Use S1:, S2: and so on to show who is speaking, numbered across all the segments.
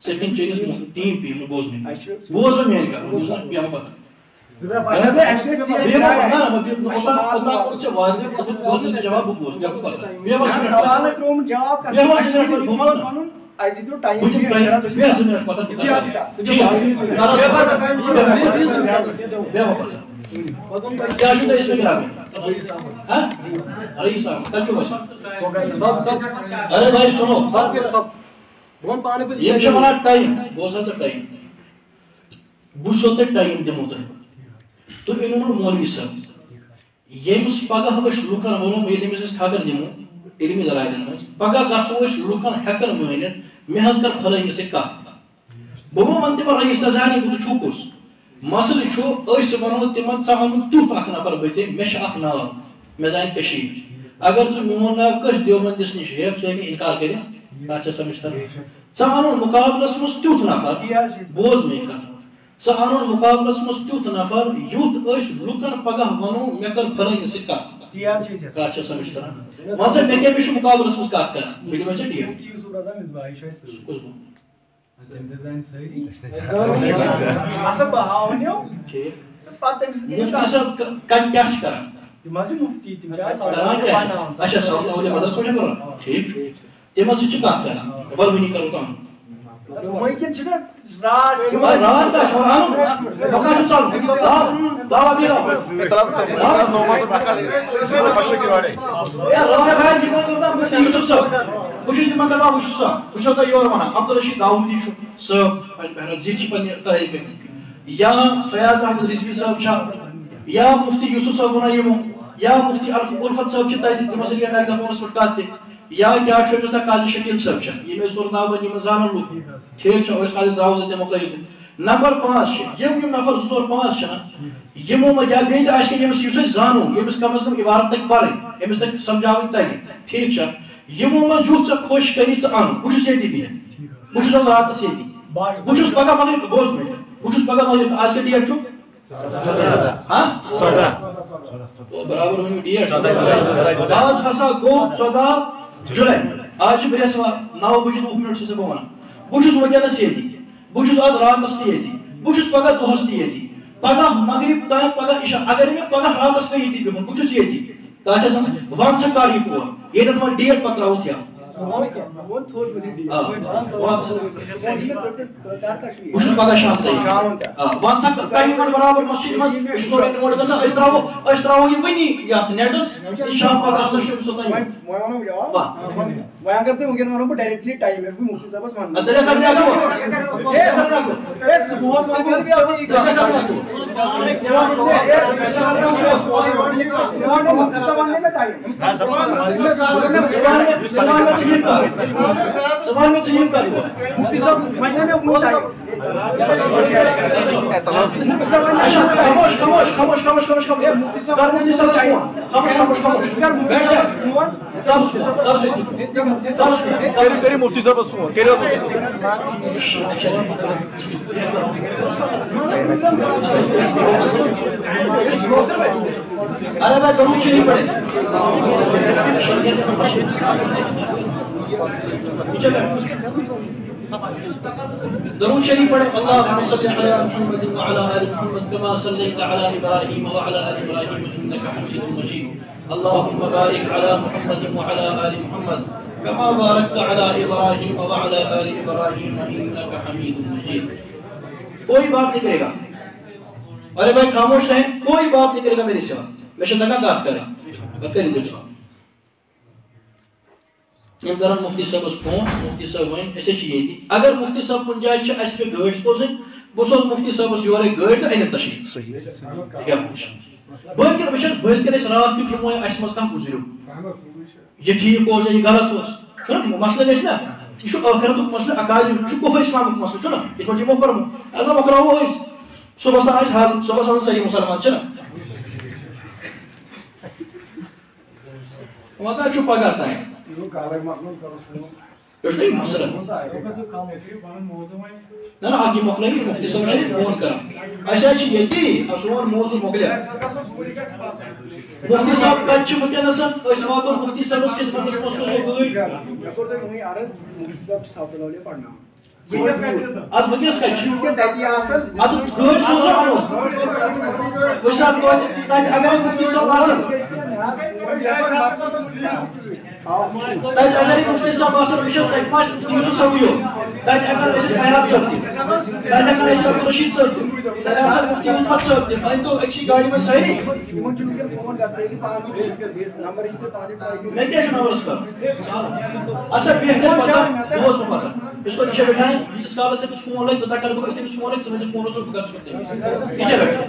S1: Second chances team پی بوز میں میری کر بیاہ پتہ جواب بوز ارے بھائی سنو یہ ٹائم بوزا ٹائم بہت ٹائم دمو تہ تو مولوی صاحب یمس پگہ لکن ونو یمس خبر دمو علمی ذرائعن مز پگہ گھو لکن ہیکن مانت مے حض کر فلٲنِس سۭتۍ کتھ بہٕ ون تمن رئیس اذہانی ژٕ چھُ کُس مسلہٕ چھُ أسۍ ونو تمن ژٕ ون تیُتھ اکھ نفر بٕتھِ مےٚ چھُ اکھ ناو مےٚ زانہِ کٔشیٖر اگر ژٕ میون ناو کٲنٛسہِ دیوبندِس نِش ہیٚکھ ژٕ ہیٚکہِ انکار کٔرِتھ کتھ چھےٚ سمجھ تران ژٕ انُن مُقابلس منٛز تیُتھ نفر بوز میٲنۍ کتھ ژٕ انُن مُقابلس منٛز تیُتھ نفر یُتھ أسۍ لُکن پگہ ونو مےٚ کر فلٲنِس سۭتۍ کتھ کتھ چھےٚ سمجھ تران ون سا مےٚ کیٛاہ مےٚ چھُ مُقابلس منٛز کتھ کران بہٕ دِمے ژےٚ ڈیٹ سُہ کُس گوٚو مفتی صاحب کتہِ کیٛاہ چھِ کران اچھا سعودی عربیہ مدرسہ چھا کران ٹھیک چھُ تِمن سۭتۍ چھِ کتھ کران وَلہٕ وٕنی کرو کانٛہہ عبدالرشید داؤدی صاحب یا فیاض احمد رضوی صاحب یا مفتی یوسف صاحب ونان یمو یا مفتی الفت صاحب تمو سۭتۍ گٔے اکہِ دۄہ فونس پٮ۪ٹھ کتھ تہِ یا کیا أمس قاضی شکیل صاحب یہ سور ناو یم زانن لوگ ٹھیک قاضی داؤد مۄکلٲیِتھ نمبر 5 یم نفر 2 ژور 5 یمو یا بیٚیہِ تہِ آسہِ ییٚمِس یُس أسۍ زانو ییٚمِس کم از کم عبارت تگہِ پرٕنۍ أمِس تگہِ سمجھاوٕنۍ تگہِ ٹھیک چھا یمو منٛز یُتھ ژےٚ خۄش کری ژٕ اَن بہٕ چھُس ییٚتی بِہِتھ بہٕ چھُس راتس ییٚتی بہٕ چھُس پگاہ مغرب بوز مےٚ بہٕ چھُس پگاہ مغرب آز کیٛاہ ڈیٹ چھُ برابر ؤنِو ڈیٹ آز ہسا گوٚو 14 جُلائی آج برٛیسوار 9 بجے 2 منٹ چھُس بہٕ ونان بہٕ چھُس وٕنکیٚنس ییٚتی بہٕ چھُس آز راتس تہِ ییٚتی بہٕ چھُس پگاہ دۄہس تہِ ییٚتی پگاہ مغرب تام پگاہ عشاء اگر مےٚ پگاہ راتس پیٚیہِ ییٚتی بِہُن بہٕ چھُس ییٚتی کتھ چھےٚ سمجھ ون ژٕ کر یہِ کور ییٚتٮ۪تھ وۄنۍ ڈیٹ پکراوُتھ یا بہٕ چھُس پگاہ شام تام ون سا ٹایم برابر مسجد منٛز یہِ چھُ سورُے نوٹ گژھان أسۍ تراوو یہِ وٕنی یتھ نیٹس شام پگاہ آسان چھُ سُہ تام
S2: وۄنۍ اگر تُہۍ وٕنکٮ۪ن ونو بہٕ ڈایریکٹلی ٹایم ہیٚکہٕ بہٕ مفتی صٲبس ونُن مفتی صاحب وۄنۍ نہ مےٚ ووٚن ٹایم
S3: کٔرِو مفتی صٲبس فون کٔرِو
S1: ارے بھائی درود شریف پڑھیں درود شریف پڑھیں اللهم صل على محمد وعلى آل محمد كما صليت على إبراهيم وعلى آل إبراهيم إنك حميد مجيد اللهم بارك على محمد وعلى آل محمد كما باركت على إبراهيم وعلى آل إبراهيم إنك حميد مجيد کوئی بات نہیں کرے گا ارے بھائی خاموش رہیں کوئی بات نہیں کرے گا میرے سوا میں شدہ بات کریں بکر دل سوا یم کران مفتی صاحبس فون مفتی صاحب ون اسے چیتی اگر مفتی صاحب کن جائے چھ اس پہ گاڑی سوزن بہ سوز مفتی صاحبس یورے گاڑی تو این تشریف صحیح بلکہ اس رات کی ہمو اس مز کم گزریو یہ ٹھیک ہو جائے غلط ہو مسئلہ گژھِ نا یہ آخرت مسئلہ عقائد یہ کفر اسلام مسئلہ چھُ نا یہ یمو پرمو اگر مکراو أسۍ صبح آس حال صبح آس صحیح مسلمان چھُ نا واتان چھُ پگاہ تام یہ مسئلہ نا آگے مکل مفتی صاحب سے فون کر یتی سون موضوع مکل مفتی صاحب کت ونکس واتو مفتی صاحب خدمت مز اد ونکس کت گاڑی سوزو انو وشاب اگر مفتی صاحب اگر مفتی صاحب مفتی یوسف صاحب اگر خیرات صاحب اگر رشید صاحب مفتی مطلب صاحب تو ایک گاڑی میں ساری میں کیا نمبر اس کا اچھا بہتر پتہ بوز میں پتہ اس کو نیچے بٹھائیں اس کا سے فون لگ تو کر کو اس فون لگ سمجھ فون تو کر سکتے ہیں نیچے بیٹھیں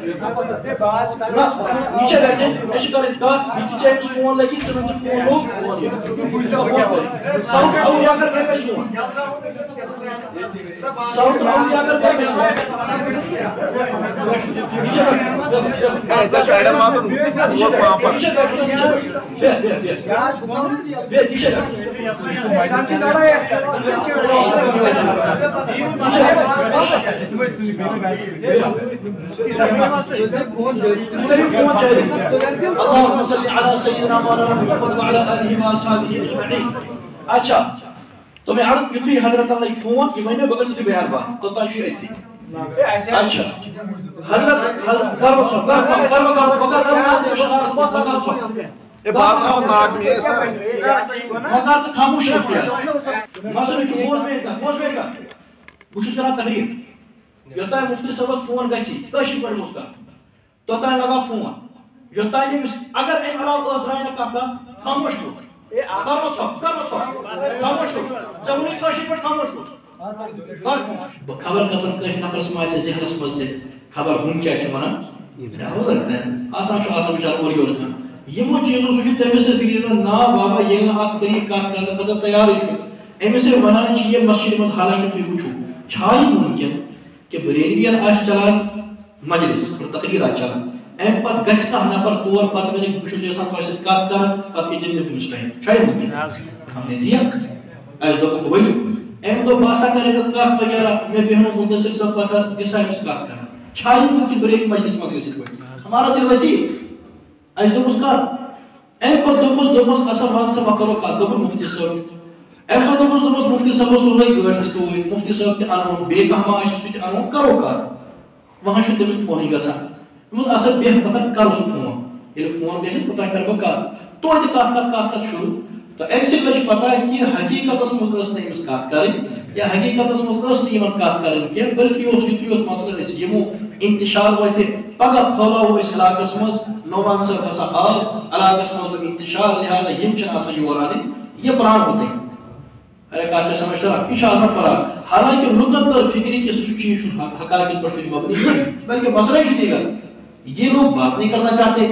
S1: نیچے بیٹھیں ایسے کریں کا نیچے فون لگی سمجھ فون لو ساؤتھ اولیا کر کے فون ساؤتھ اولیا کر کے فون نیچے بیٹھیں
S3: ایسا شاید ما تو وہ وہاں پر
S1: نیچے بیٹھیں نیچے اللهم صل على سيدنا مولانا محمد وعلى اله واصحابه اجمعين. اچھا تو میں عرض یتھی حضرت اللہ فون یہ میں نے بغل تھی بیان با تو تاشی ایتھی اچھا حضرت کرو سو کرو
S3: یہ بات نہ ناک میں ہے سر
S1: مگر سے خاموش رکھتے ہیں مسئلہ چھو موز میں کا بشش کرا تحریر یوتا مفتی صاحب فون گسی کشی پر مسکا توتا لگا فون یوتا نمس اگر ایم علاوہ اس رائے نہ کہا خاموش ہو کرو سو خاموش ہو زمین کشی پر خاموش ہو خبر قسم کش نفر سمائے سے ذہن اس پستے خبر ہم کیا چھ منا ہو سکتا ہے آسان شو آسان بچار اور یہ رکھنا یہ وہ چیزوں سے تمہیں سے فکر نا بابا یہ نہ حق طریق کار کرنا خطر تیار ہے ایم سے بنانا چاہیے مسجد میں حالانکہ کوئی وچھو چھائی ممکن کہ بریلویان آج چلان مجلس اور تقریر آج چلان ایم پر گچ کا نفر طور پت میں نے کچھ سے ایسا کوئی صدقات کر پت کی جنت پہنچ رہے ہیں چھائی ممکن ہم نے دیا ایز دو کو وہی ایم دو باسا کرے تدقات وغیرہ میں بہنوں مندسر سب پتر دسائی مسکات کرنا چھائی ممکن بریل مجلس مسئلے سے کوئی ہمارا دل وسیع ایز دو مسکات ایم پر دومس اصل وان سے مکرو کا دو مفتی صاحب ایسا دومس مفتی صاحب سوزائی گوڑتی تو مفتی صاحب تی آنو بے کہما آئیسی سویتی آنو کرو کار وہاں شد دمس فونی گا سا مجھ اصل بیہ پتہ کرو سو فون یہ فون بیسے پتہ کرو کار تو ایتی کافت شروع تو ایک سے مجھے پتا ہے کہ حقیقت اس مزدرس نے اس کات کریں یا حقیقت اس مزدرس نے ایمان کات کریں کہ بلکہ وہ سیتیوت مسئلہ اس یہ انتشار ہوئے تھے پگہ پھولا ہو اس علاقہ سمجھ نوان سر بسا آل علاقہ سمجھ انتشار لہذا یم چن آسا یورانے یہ پران ہوتے ہیں ارے کاسے سمجھتا رہا پیش آسا پران حالانکہ لکت پر فکری کے سچی حقائق پر فکری مبنی بلکہ مسئلہ ہی دیگا یہ لوگ بات نہیں کرنا چاہتے